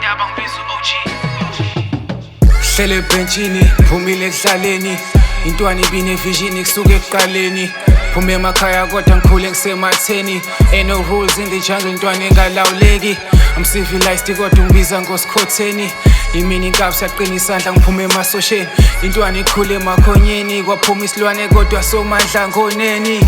indaba ngibiza u-OG. Hlele ebhenchini, phumile ekudlaleni. Intwana ibine vision kusuka ekuqaleni. Phume emakhaya kodwa ngikhule ngisematheni. Ain't no rules in the jungle, intwana engalawuleki. I'm civilized kodwa ungibiza ngosikhotheni. Imini inkabi siyaqina isandla ngiphume emasosheni. Intwana ikhule emakhonyeni, kwaphuma isilwane kodwa somandla ngoneni.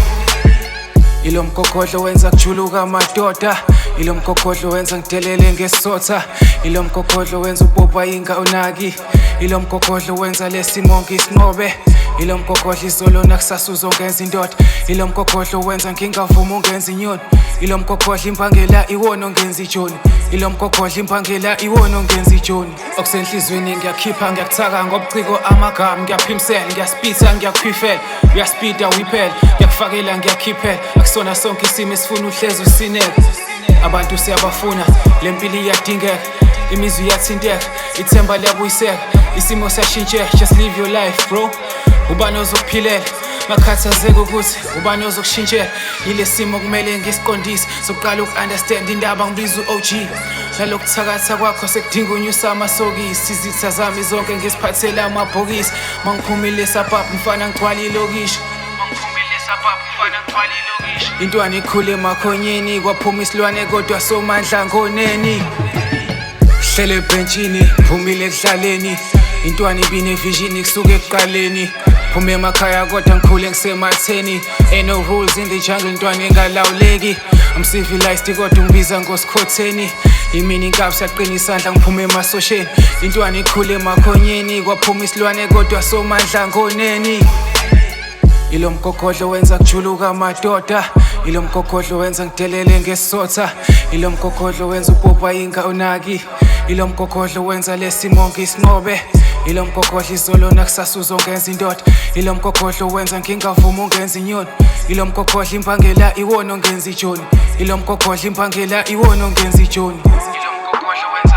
Ilo mgogodlo wenza kujuluka amadoda. Ilo mgogodlo wenza ngidelele ngesotha. Ilo mgogodlo wenza upopa ingawunaki. Ilo mgogodlo wenza lesimo ngisinqobe. Ilo mgogodlo izolo nakusasa uzongenza indoda. Ilo mgogodlo wenza ngingavuma ungenza inyoni. Ilo mgogodlo imbangela iwona ongenza ijoni. Ilo mgogodlo imbangela iwona ongenza ijoni. Okusenhlizweni ngiyakhipha ngiyakuthaka ngobuciko amagama ngiyaphimisela ngiyaspitha ngiyakuphifela. Uyaspida uyiphela ngiyakufakela ngiyakhiphela. Akusona sonke isimo esifuna uhlezi usineke. Abantu siyabafuna lempilo iyadingeka. Imizwa iyathinteka ithemba liyabuyiseka. Isimo siyashintsheka just live your life bro. Ubani ozokuphilela makhathazeka ukuthi ubani ozokushintshela. Yile simo kumele ngisiqondise sokuqala uku-understand indaba ngibiza u-OG. Nalokuthakatha kwakho sekudinga unyusa amasokisi. Izitha zami zonke ngisiphathela amabhokisi. Mangiphumile sapaphi mfana ngigcwala ilokishi. Intwana ikhule emakhonyeni, kwaphuma isilwane kodwa somandla ngoneni. Hlele ebhenchini, phumile ekudlaleni. Intwana ibine vision kusuka ekuqaleni. Phume emakhaya kodwa ngikhule ngisematheni. Ain't no rules in the jungle, intwana engalawuleki. I'm civilized kodwa ungibiza ngosikhotheni. Imini inkabi siyaqina isandla ngiphume emasosheni. Intwana ikhule emakhonyeni, kwaphuma isilwane kodwa somandla ngoneni. Ilo mgogodlo wenza kujuluka amadoda. Ilo mgogodlo wenza ngidelele ngesotha. Ilo mgogodlo wenza upopa ingawunaki. Ilo mgogodlo wenza lesimo ngisinqobe. Ilo mgogodlo izolo nakusasa uzongenza indoda. Ilo mgogodlo wenza ngingavuma ungenza inyoni. Ilo mgogodlo imbangela iwona ongenza ijoni. Ilo mgogodlo imbangela iwona ongenza ijoni. Ilo mgogodlo wenza